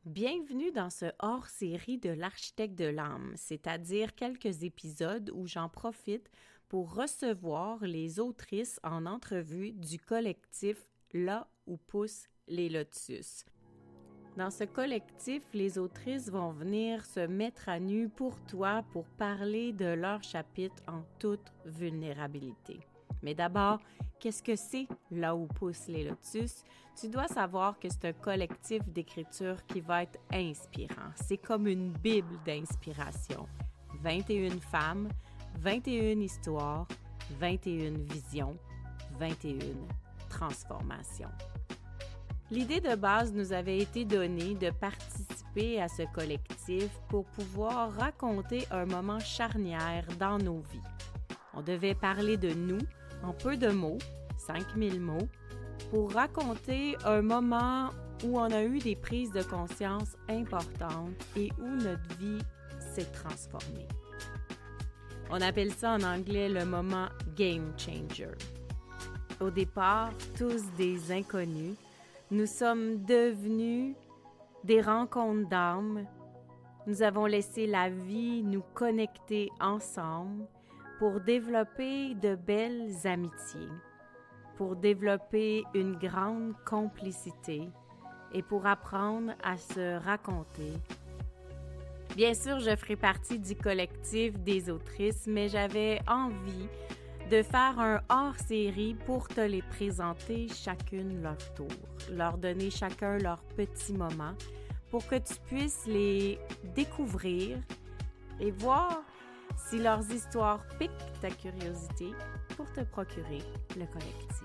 Bienvenue dans ce hors-série de l'Architecte de l'âme, c'est-à-dire quelques épisodes où j'en profite pour recevoir les autrices en entrevue du collectif Là où poussent les lotus. Dans ce collectif, les autrices vont venir se mettre à nu pour toi pour parler de leur chapitre en toute vulnérabilité. Mais d'abord, qu'est-ce que c'est Là où poussent les lotus? Tu dois savoir que c'est un collectif d'écriture qui va être inspirant. C'est comme une bible d'inspiration. 21 femmes, 21 histoires, 21 visions, 21 transformations. L'idée de base nous avait été donnée de participer à ce collectif pour pouvoir raconter un moment charnière dans nos vies. On devait parler de nous en peu de mots, 5000 mots, pour raconter un moment où on a eu des prises de conscience importantes et où notre vie s'est transformée. On appelle ça en anglais le moment game changer. Au départ, tous des inconnus, nous sommes devenus des rencontres d'âmes. Nous avons laissé la vie nous connecter ensemble pour développer de belles amitiés, pour développer une grande complicité et pour apprendre à se raconter. Bien sûr, je ferai partie du collectif des autrices, mais j'avais envie de faire un hors-série pour te les présenter chacune leur tour, leur donner chacun leur petit moment pour que tu puisses les découvrir et voir si leurs histoires piquent ta curiosité pour te procurer le collectif.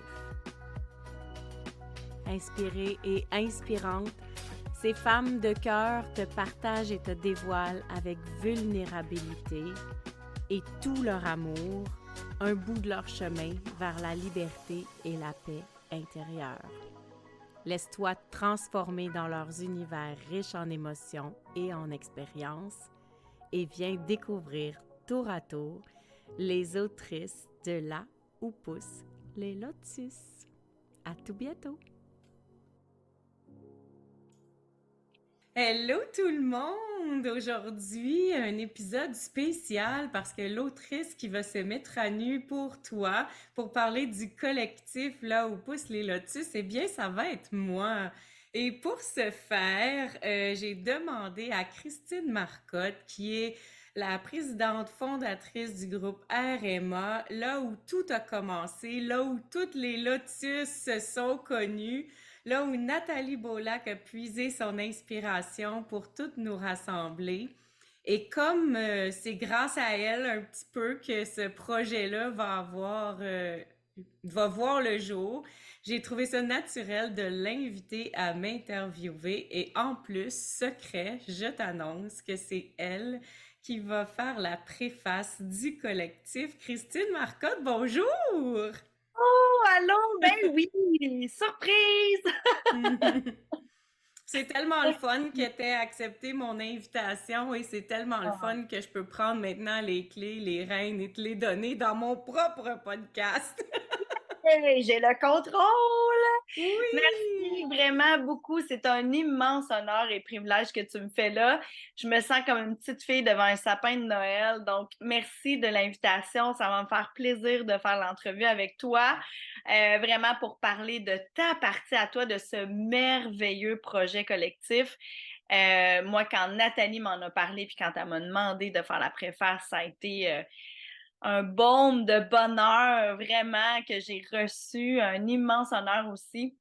Inspirée et inspirante, ces femmes de cœur te partagent et te dévoilent avec vulnérabilité et tout leur amour, un bout de leur chemin vers la liberté et la paix intérieure. Laisse-toi transformer dans leurs univers riches en émotions et en expériences et viens découvrir tour à tour les autrices de Là où poussent les lotus. À tout bientôt! Hello tout le monde! Aujourd'hui, un épisode spécial parce que l'autrice qui va se mettre à nu pour toi, pour parler du collectif Là où poussent les lotus, eh bien, ça va être moi. Et pour ce faire, j'ai demandé à Christine Marcotte, qui est la présidente fondatrice du groupe RMA, là où tout a commencé, là où toutes les lotus se sont connus, là où Nathalie Beaulac a puisé son inspiration pour toutes nous rassembler. Et comme c'est grâce à elle un petit peu que ce projet-là va voir le jour, j'ai trouvé ça naturel de l'inviter à m'interviewer. Et en plus, secret, je t'annonce que c'est elle qui va faire la préface du collectif. Christine Marcotte, bonjour! Oh, allô, ben oui, surprise! C'est tellement le fun que tu aies accepté mon invitation et c'est tellement le Oh, fun que je peux prendre maintenant les clés, les rênes et te les donner dans mon propre podcast. hey, j'ai le contrôle! Oui! Merci vraiment beaucoup. C'est un immense honneur et privilège que tu me fais là. Je me sens comme une petite fille devant un sapin de Noël. Donc, merci de l'invitation. Ça va me faire plaisir de faire l'entrevue avec toi. Vraiment pour parler de ta partie à toi, de ce merveilleux projet collectif. Moi, quand Nathalie m'en a parlé, puis quand elle m'a demandé de faire la préface, ça a été un baume de bonheur vraiment que j'ai reçu, un immense honneur aussi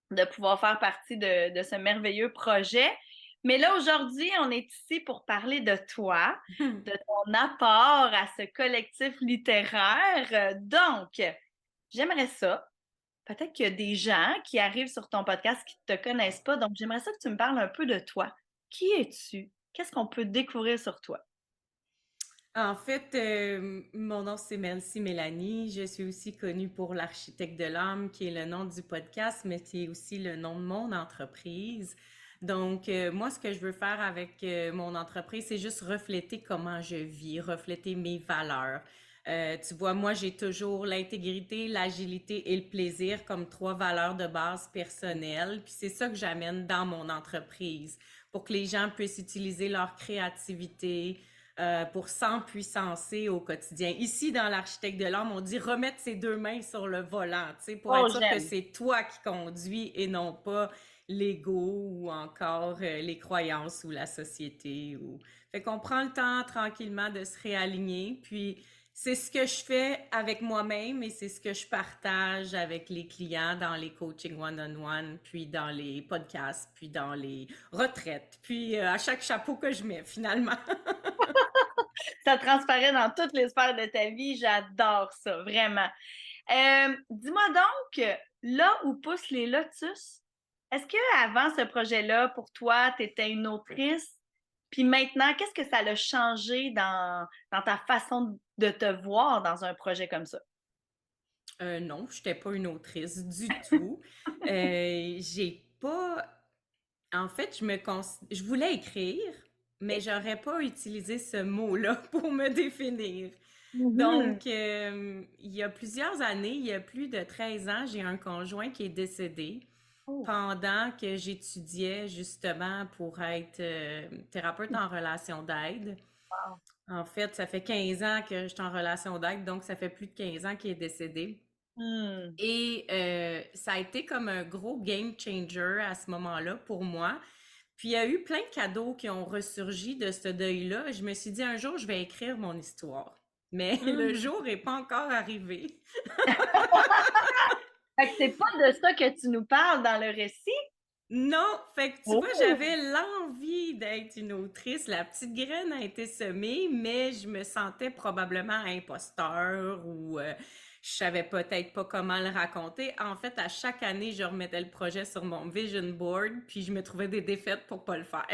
de pouvoir faire partie de ce merveilleux projet. Mais là, aujourd'hui, on est ici pour parler de toi, de ton apport à ce collectif littéraire. Donc, j'aimerais ça. Peut-être qu'il y a des gens qui arrivent sur ton podcast qui ne te connaissent pas. Donc, j'aimerais ça que tu me parles un peu de toi. Qui es-tu? Qu'est-ce qu'on peut découvrir sur toi? En fait, mon nom c'est Melcy Mélanie. Je suis aussi connue pour l'Architecte de l'âme, qui est le nom du podcast, mais qui est aussi le nom de mon entreprise. Donc, moi, ce que je veux faire avec mon entreprise, c'est juste refléter comment je vis, refléter mes valeurs. Tu vois, moi, j'ai toujours l'intégrité, l'agilité et le plaisir comme trois valeurs de base personnelles. Puis c'est ça que j'amène dans mon entreprise pour que les gens puissent utiliser leur créativité pour s'empuissancer au quotidien. Ici, dans l'architecte de l'âme, on dit remettre ses deux mains sur le volant, tu sais, pour Oh, être sûr que j'aime. c'est toi qui conduis et non pas l'ego ou encore les croyances ou la société. Fait qu'on prend le temps tranquillement de se réaligner, puis c'est ce que je fais avec moi-même et c'est ce que je partage avec les clients dans les coachings one-on-one, puis dans les podcasts, puis dans les retraites, puis à chaque chapeau que je mets finalement. Ça transparaît dans toutes les sphères de ta vie. J'adore ça, vraiment. Dis-moi donc, là où poussent les lotus, est-ce que avant ce projet-là, pour toi, tu étais une autrice? Puis maintenant, qu'est-ce que ça a changé dans ta façon de te voir dans un projet comme ça? Non, je n'étais pas une autrice du tout. J'ai pas. En fait, je voulais écrire, mais OK. j'aurais pas utilisé ce mot-là pour me définir. Mhm. Donc, il y a plusieurs années, il y a plus de 13 ans, j'ai un conjoint qui est décédé Oh, pendant que j'étudiais justement pour être thérapeute en relation d'aide. wow. En fait, ça fait 15 ans que je suis en relation d'aide, donc ça fait plus de 15 ans qu'il est décédé. Hmm. Et ça a été comme un gros game changer à ce moment-là pour moi. Puis il y a eu plein de cadeaux qui ont ressurgi de ce deuil-là. Je me suis dit un jour, je vais écrire mon histoire. Mais le Hmm. jour n'est pas encore arrivé. Fait que c'est pas de ça que tu nous parles dans le récit? Non, fait que tu vois, Oh! j'avais l'envie d'être une autrice. La petite graine a été semée, mais je me sentais probablement imposteur ou je savais peut-être pas comment le raconter. En fait, à chaque année, je remettais le projet sur mon vision board, puis je me trouvais des défaites pour pas le faire.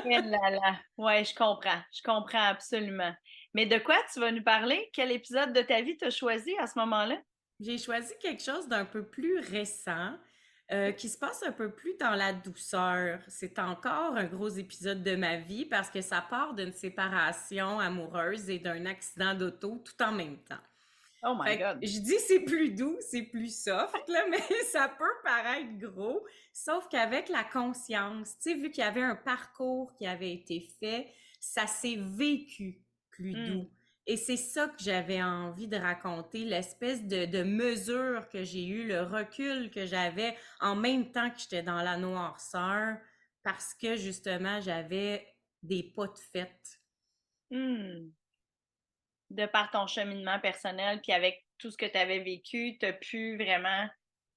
Eh là là. Ouais, je comprends absolument. Mais de quoi tu vas nous parler? Quel épisode de ta vie t'as choisi à ce moment-là? J'ai choisi quelque chose d'un peu plus récent, qui se passe un peu plus dans la douceur. C'est encore un gros épisode de ma vie parce que ça part d'une séparation amoureuse et d'un accident d'auto tout en même temps. Oh my Fait que God. je dis c'est plus doux, c'est plus soft, là, mais ça peut paraître gros. Sauf qu'avec la conscience, tu sais, vu qu'il y avait un parcours qui avait été fait, ça s'est vécu plus Hmm. doux. Et c'est ça que j'avais envie de raconter, l'espèce de mesure que j'ai eue, le recul que j'avais en même temps que j'étais dans la noirceur, parce que justement, j'avais des pas de fait. Hmm. De par ton cheminement personnel, puis avec tout ce que tu avais vécu, tu as pu vraiment.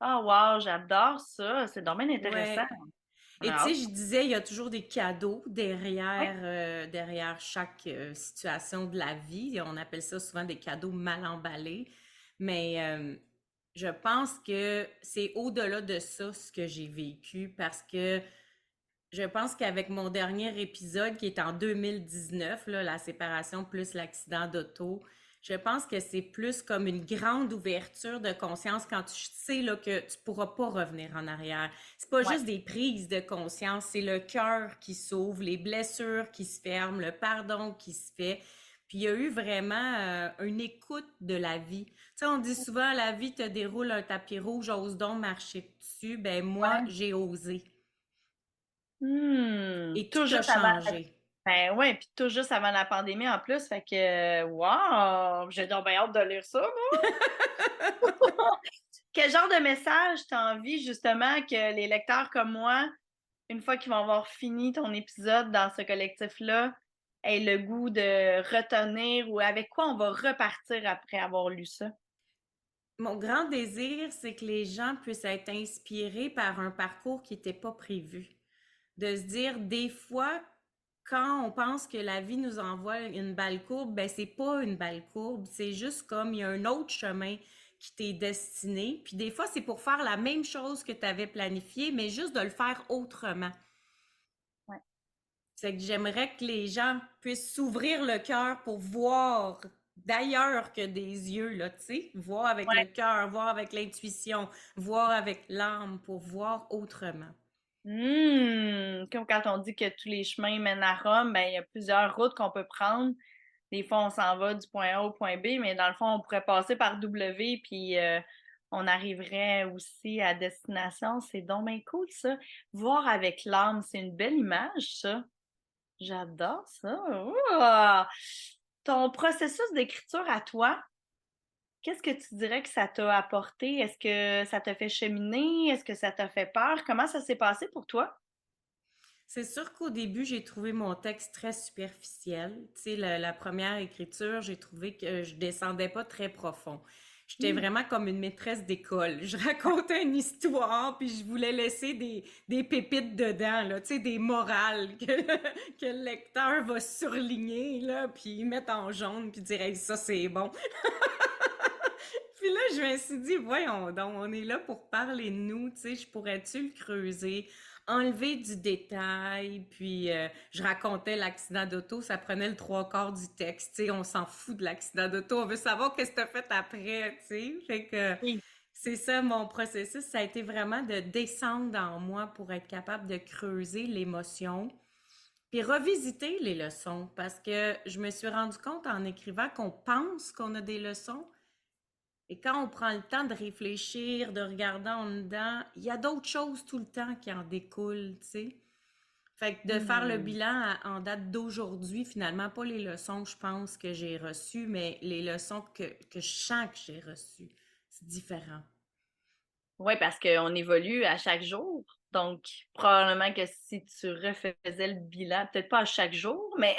Ah, wow, j'adore ça. C'est donc bien intéressant. Ouais. On a Et tu sais, hâte. je disais, il y a toujours des cadeaux Oui. derrière chaque situation de la vie. On appelle ça souvent des cadeaux mal emballés. Mais je pense que c'est au-delà de ça ce que j'ai vécu parce que je pense qu'avec mon dernier épisode qui est en 2019, là, la séparation plus l'accident d'auto, je pense que c'est plus comme une grande ouverture de conscience quand tu sais là, que tu pourras pas revenir en arrière. C'est pas Ouais. juste des prises de conscience, c'est le cœur qui s'ouvre, les blessures qui se ferment, le pardon qui se fait. Puis il y a eu vraiment une écoute de la vie. Tu sais, on dit souvent la vie te déroule un tapis rouge, ose donc marcher dessus. Ben moi, Ouais. j'ai osé. Et Tout tout a juste avant. changé. Ben ouais, puis tout juste avant la pandémie en plus. Fait que, wow, j'ai donc bien hâte de lire ça, moi. Quel genre de message t'as envie justement que les lecteurs comme moi, une fois qu'ils vont avoir fini ton épisode dans ce collectif-là, aient le goût de retenir ou avec quoi on va repartir après avoir lu ça? Mon grand désir, c'est que les gens puissent être inspirés par un parcours qui n'était pas prévu. De se dire, des fois, quand on pense que la vie nous envoie une balle courbe, ben c'est pas une balle courbe, c'est juste comme il y a un autre chemin qui t'est destiné. Puis des fois, c'est pour faire la même chose que tu avais planifié, mais juste de le faire autrement. Ouais. C'est que j'aimerais que les gens puissent s'ouvrir le cœur pour voir d'ailleurs que des yeux, là, tu sais, voir avec le Ouais. cœur, voir avec l'intuition, voir avec l'âme pour voir autrement. Comme quand on dit que tous les chemins mènent à Rome, ben, il y a plusieurs routes qu'on peut prendre. des fois, on s'en va du point A au point B, mais dans le fond, on pourrait passer par W, puis on arriverait aussi à destination. C'est donc bien cool, ça. Voir avec l'âme, c'est une belle image, ça. J'adore ça. Ouah! Ton processus d'écriture à toi, qu'est-ce que tu dirais que ça t'a apporté? Est-ce que ça t'a fait cheminer? Est-ce que ça t'a fait peur? Comment ça s'est passé pour toi? C'est sûr qu'au début, j'ai trouvé mon texte très superficiel. Tu sais, la première écriture, j'ai trouvé que je descendais pas très profond. J'étais Hmm. vraiment comme une maîtresse d'école. Je racontais une histoire, puis je voulais laisser des pépites dedans, là, tu sais, des morales que le lecteur va surligner, là, puis mettre en jaune, puis dire Hey, ça c'est bon. Puis là, je me suis dit, voyons donc, on est là pour parler de nous, tu sais, je pourrais-tu le creuser, enlever du détail, puis je racontais l'accident d'auto, ça prenait le trois quarts du texte, tu sais, on s'en fout de l'accident d'auto, on veut savoir qu'est-ce que t'as fait après, tu sais, fait que Oui. c'est ça mon processus, ça a été vraiment de descendre en moi pour être capable de creuser l'émotion, puis revisiter les leçons, parce que je me suis rendu compte en écrivant qu'on pense qu'on a des leçons, et quand on prend le temps de réfléchir, de regarder en dedans, il y a d'autres choses tout le temps qui en découlent, tu sais. Fait que de faire le Hmm. bilan en date d'aujourd'hui, finalement, pas les leçons que je pense que j'ai reçues, mais les leçons que je sens que j'ai reçues. C'est différent. Oui, parce qu'on évolue à chaque jour. Donc, probablement que si tu refaisais le bilan, peut-être pas à chaque jour, mais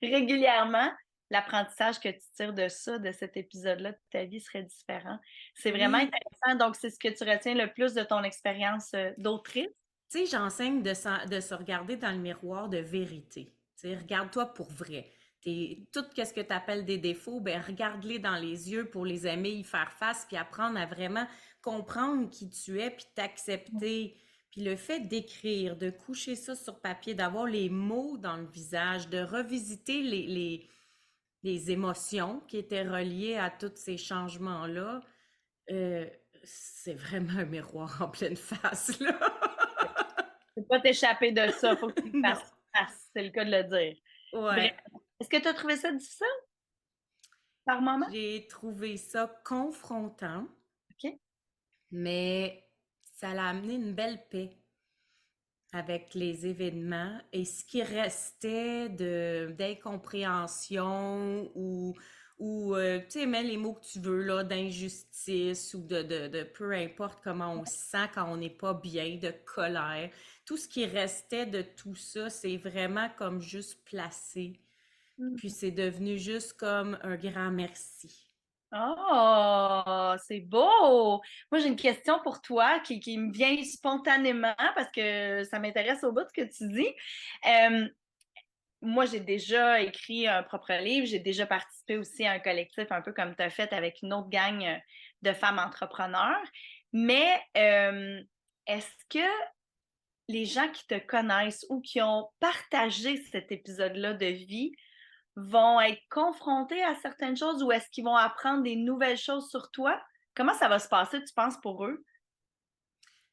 régulièrement, l'apprentissage que tu tires de ça, de cet épisode-là de ta vie serait différent. C'est vraiment Oui, intéressant. Donc, c'est ce que tu retiens le plus de ton expérience d'autrice? tu sais, j'enseigne de se regarder dans le miroir de vérité. Tu sais, regarde-toi pour vrai. Tout ce que tu appelles des défauts, ben regarde-les dans les yeux pour les aimer, y faire face, puis apprendre à vraiment comprendre qui tu es, puis t'accepter. Puis le fait d'écrire, de coucher ça sur papier, d'avoir les mots dans le visage, de revisiter les émotions qui étaient reliées à tous ces changements-là, euh, c'est vraiment un miroir en pleine face, là. Tu peux pas t'échapper de ça, faut que tu le Non. fasses face, c'est le cas de le dire. Bref, Ouais. est-ce que tu as trouvé ça difficile par moment? J'ai trouvé ça confrontant, OK. mais ça l'a amené une belle paix avec les événements et ce qui restait de d'incompréhension ou tu sais, mets les mots que tu veux là, d'injustice ou de peu importe comment on se sent quand on n'est pas bien, de colère. Tout ce qui restait de tout ça, c'est vraiment comme juste placé. Puis c'est devenu juste comme un grand merci. Oh, c'est beau! Moi, j'ai une question pour toi qui me vient spontanément parce que ça m'intéresse au bout de ce que tu dis. Euh, Moi, j'ai déjà écrit un propre livre, j'ai déjà participé aussi à un collectif un peu comme tu as fait avec une autre gang de femmes entrepreneurs. Mais est-ce que les gens qui te connaissent ou qui ont partagé cet épisode-là de vie vont être confrontés à certaines choses ou est-ce qu'ils vont apprendre des nouvelles choses sur toi? Comment ça va se passer, tu penses, pour eux?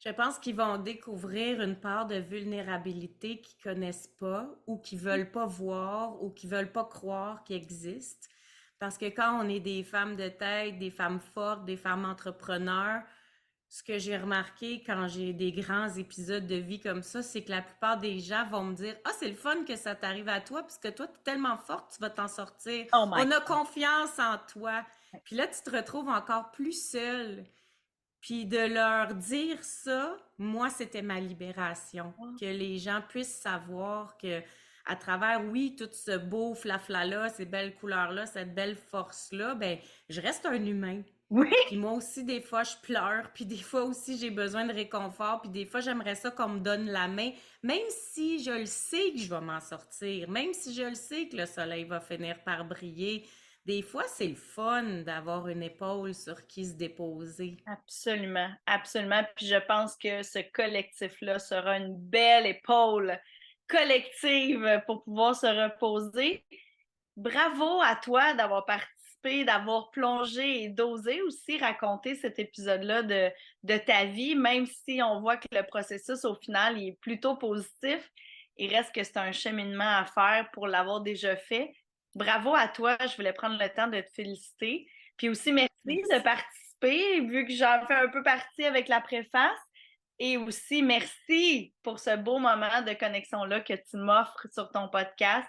Je pense qu'ils vont découvrir une part de vulnérabilité qu'ils connaissent pas ou qu'ils veulent pas voir ou qu'ils veulent pas croire qu'il existe. Parce que quand on est des femmes de tête, des femmes fortes, des femmes entrepreneurs, ce que j'ai remarqué quand j'ai des grands épisodes de vie comme ça, c'est que la plupart des gens vont me dire: Ah, c'est le fun que ça t'arrive à toi, puisque toi, tu es tellement forte, tu vas t'en sortir. Oh my On a God! confiance en toi. Puis là, tu te retrouves encore plus seule. Puis de leur dire ça, moi, c'était ma libération. Que les gens puissent savoir que à travers, oui, tout ce beau flafla-là, ces belles couleurs-là, cette belle force-là, ben, je reste un humain. Oui! Puis moi aussi, des fois, je pleure, puis des fois aussi, j'ai besoin de réconfort, puis des fois, j'aimerais ça qu'on me donne la main, même si je le sais que je vais m'en sortir, même si je le sais que le soleil va finir par briller. Des fois, c'est le fun d'avoir une épaule sur qui se déposer. Absolument, absolument. Puis je pense que ce collectif-là sera une belle épaule collective pour pouvoir se reposer. Bravo à toi d'avoir participé, d'avoir plongé et d'oser aussi raconter cet épisode-là de ta vie, même si on voit que le processus au final il est plutôt positif. Il reste que c'est un cheminement à faire pour l'avoir déjà fait. bravo à toi. Je voulais prendre le temps de te féliciter. Puis aussi, merci de Merci. participer, vu que j'en fais un peu partie avec la préface. Et aussi, merci pour ce beau moment de connexion-là que tu m'offres sur ton podcast.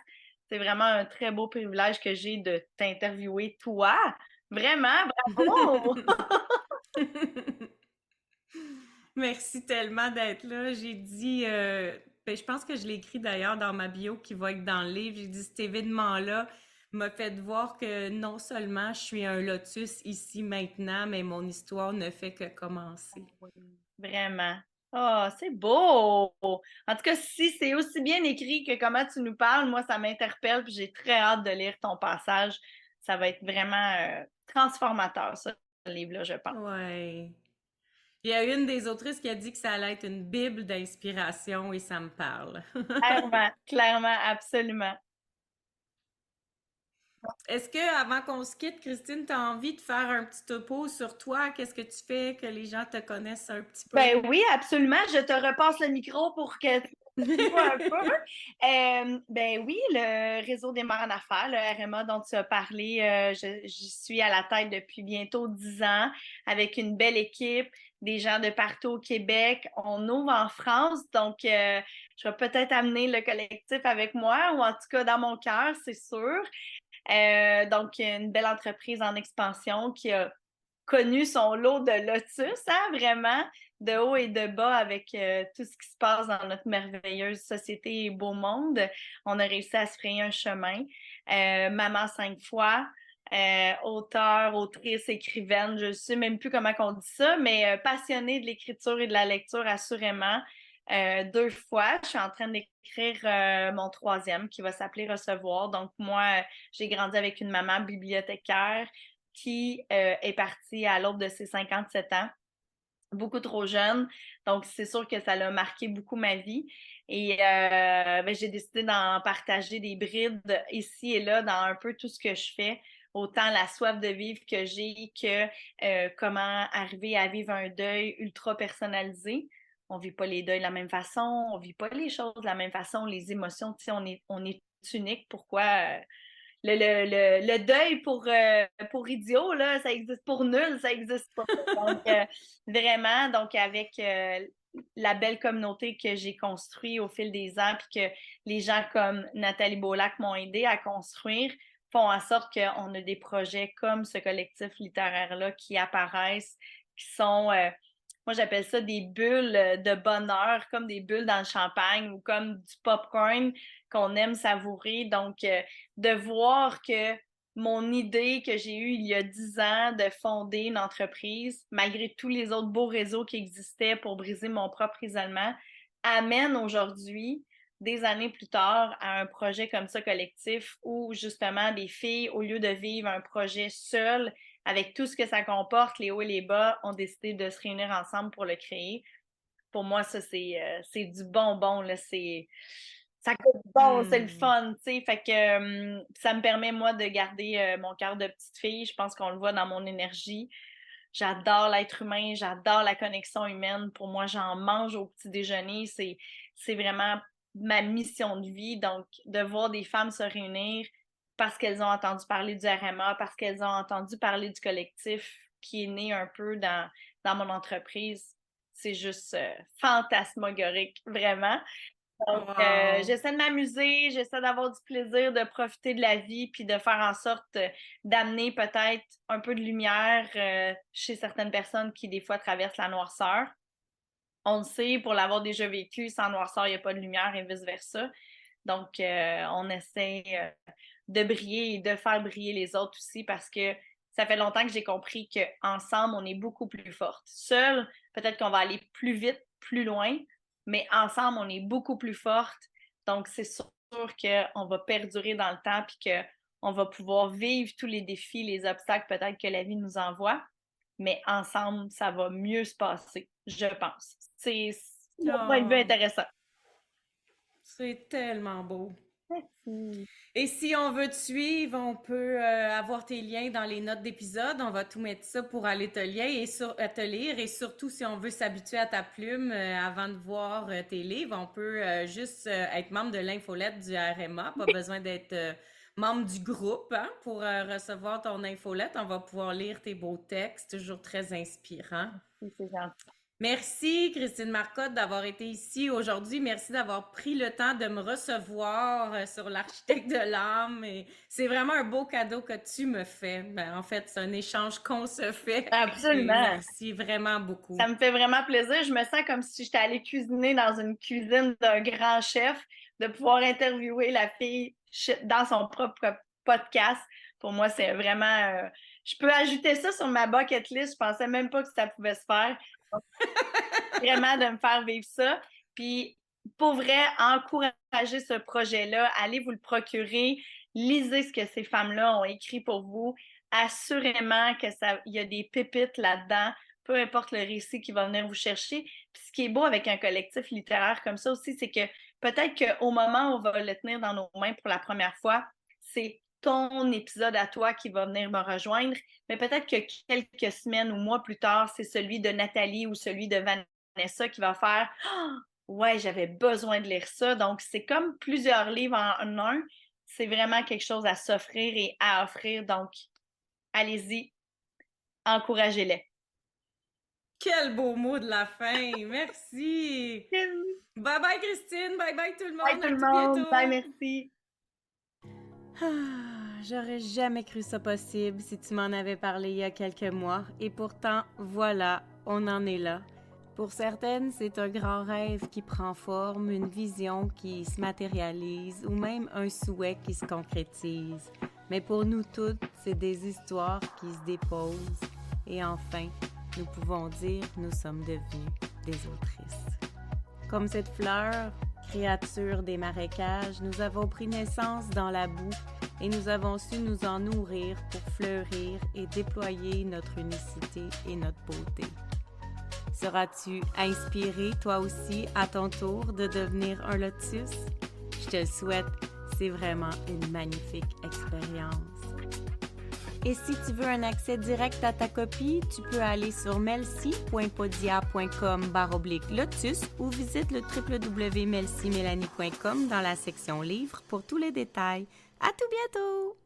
C'est vraiment un très beau privilège que j'ai de t'interviewer, toi. Vraiment, bravo! Merci tellement d'être là. J'ai dit, ben, je pense que je l'ai écrit d'ailleurs dans ma bio qui va être dans le livre. J'ai dit, cet événement-là m'a fait voir que non seulement je suis un lotus ici maintenant, mais mon histoire ne fait que commencer. Vraiment. Oh, c'est beau! En tout cas, si c'est aussi bien écrit que comment tu nous parles, moi, ça m'interpelle, puis j'ai très hâte de lire ton passage. Ça va être vraiment transformateur, ça, ce livre-là, je pense. Ouais. Il y a une des autrices qui a dit que ça allait être une bible d'inspiration et ça me parle. Clairement, clairement, absolument. Est-ce que, avant qu'on se quitte, Christine, tu as envie de faire un petit topo sur toi? Qu'est-ce que tu fais, que les gens te connaissent un petit peu? Ben oui, absolument. Je te repasse le micro pour que tu vois un peu. Ben oui, le réseau des mères en affaires, le RMA dont tu as parlé, j'y suis à la tête depuis bientôt 10 ans avec une belle équipe, des gens de partout au Québec. On ouvre en France, donc je vais peut-être amener le collectif avec moi ou en tout cas dans mon cœur, c'est sûr. Donc, une belle entreprise en expansion qui a connu son lot de lotus, hein, vraiment, de haut et de bas avec tout ce qui se passe dans notre merveilleuse société et beau monde. On a réussi à se frayer un chemin. Maman 5 fois, auteure, autrice, écrivaine, je ne sais même plus comment on dit ça, mais passionnée de l'écriture et de la lecture, assurément. 2 fois, je suis en train d'écrire mon troisième qui va s'appeler Recevoir. Donc, moi, j'ai grandi avec une maman bibliothécaire qui est partie à l'aube de ses 57 ans, beaucoup trop jeune. Donc, c'est sûr que ça l'a marqué beaucoup ma vie. Et ben, j'ai décidé d'en partager des brides ici et là dans un peu tout ce que je fais. Autant la soif de vivre que j'ai que comment arriver à vivre un deuil ultra personnalisé. On vit pas les deuils de la même façon, on vit pas les choses de la même façon, les émotions, tu sais, on est unique. Pourquoi le deuil pour idiot, là, ça existe pour nul, ça existe pas. Donc, vraiment, donc avec la belle communauté que j'ai construite au fil des ans, puis que les gens comme Nathalie Beaulac m'ont aidé à construire, font en sorte qu'on a des projets comme ce collectif littéraire-là qui apparaissent, qui sont, moi j'appelle ça des bulles de bonheur, comme des bulles dans le champagne ou comme du popcorn qu'on aime savourer. Donc, de voir que mon idée que j'ai eue il y a 10 ans de fonder une entreprise, malgré tous les autres beaux réseaux qui existaient pour briser mon propre isolement, amène aujourd'hui, des années plus tard, à un projet comme ça collectif où justement des filles, au lieu de vivre un projet seul, avec tout ce que ça comporte, les hauts et les bas, ont décidé de se réunir ensemble pour le créer. Pour moi, ça, c'est du bonbon, là. Ça coûte bon, c'est le Hmm. fun, tu sais. Fait que ça me permet, moi, de garder mon cœur de petite fille. Je pense qu'on le voit dans mon énergie. J'adore l'être humain, j'adore la connexion humaine. Pour moi, j'en mange au petit déjeuner. C'est vraiment ma mission de vie. Donc, de voir des femmes se réunir parce qu'elles ont entendu parler du RMA, parce qu'elles ont entendu parler du collectif qui est né un peu dans mon entreprise, c'est juste fantasmagorique, vraiment. Donc, Wow. j'essaie de m'amuser, j'essaie d'avoir du plaisir, de profiter de la vie, puis de faire en sorte d'amener peut-être un peu de lumière chez certaines personnes qui, des fois, traversent la noirceur. On le sait, pour l'avoir déjà vécu, sans noirceur, il n'y a pas de lumière et vice-versa. Donc, on essaie de briller et de faire briller les autres aussi parce que ça fait longtemps que j'ai compris qu'ensemble, on est beaucoup plus fortes. Seul, peut-être qu'on va aller plus vite, plus loin, mais ensemble, on est beaucoup plus fortes. Donc, c'est sûr qu'on va perdurer dans le temps puis qu'on va pouvoir vivre tous les défis, les obstacles peut-être que la vie nous envoie, mais ensemble, ça va mieux se passer, je pense. C'est mon point de vue Oh, intéressant. c'est tellement beau. Merci. Et si on veut te suivre, on peut avoir tes liens dans les notes d'épisode. On va tout mettre ça pour aller te lire te lire. Et surtout, si on veut s'habituer à ta plume avant de voir tes livres, on peut juste être membre de l'infolette du RMA. Pas besoin d'être membre du groupe, hein, pour recevoir ton infolette. On va pouvoir lire tes beaux textes, toujours très inspirants. Oui, c'est gentil. Merci, Christine Marcotte, d'avoir été ici aujourd'hui. Merci d'avoir pris le temps de me recevoir sur l'architecte de l'âme. Et c'est vraiment un beau cadeau que tu me fais. Ben, en fait, c'est un échange qu'on se fait. Et Absolument. merci vraiment beaucoup. Ça me fait vraiment plaisir. Je me sens comme si j'étais allée cuisiner dans une cuisine d'un grand chef, de pouvoir interviewer la fille dans son propre podcast. Pour moi, c'est vraiment. Je peux ajouter ça sur ma bucket list. Je pensais même pas que ça pouvait se faire. Vraiment de me faire vivre ça. Puis, pour vrai, encourager ce projet-là, allez vous le procurer, lisez ce que ces femmes-là ont écrit pour vous. Assurément que il y a des pépites là-dedans, peu importe le récit qui va venir vous chercher. Puis, ce qui est beau avec un collectif littéraire comme ça aussi, c'est que peut-être qu'au moment où on va le tenir dans nos mains pour la première fois, c'est ton épisode à toi qui va venir me rejoindre, mais peut-être que quelques semaines ou mois plus tard, c'est celui de Nathalie ou celui de Vanessa qui va faire ouais, j'avais besoin de lire ça. Donc, c'est comme plusieurs livres en un. C'est vraiment quelque chose à s'offrir et à offrir. Donc, allez-y, encouragez-les. Quel beau mot de la fin. Merci. Bye bye, Christine. Bye bye, tout le Bye monde. tout À le tout monde. Bye, bientôt. merci. J'aurais jamais cru ça possible si tu m'en avais parlé il y a quelques mois. Et pourtant, voilà, on en est là. Pour certaines, c'est un grand rêve qui prend forme, une vision qui se matérialise ou même un souhait qui se concrétise. Mais pour nous toutes, c'est des histoires qui se déposent. Et enfin, nous pouvons dire nous sommes devenues des autrices. Comme cette fleur, créature des marécages, nous avons pris naissance dans la boue et nous avons su nous en nourrir pour fleurir et déployer notre unicité et notre beauté. Seras-tu inspiré, toi aussi, à ton tour, de devenir un lotus? Je te le souhaite, c'est vraiment une magnifique expérience. Et si tu veux un accès direct à ta copie, tu peux aller sur melcy.podia.com/lotus ou visite le www.melcymélanie.com dans la section livres pour tous les détails. À tout bientôt!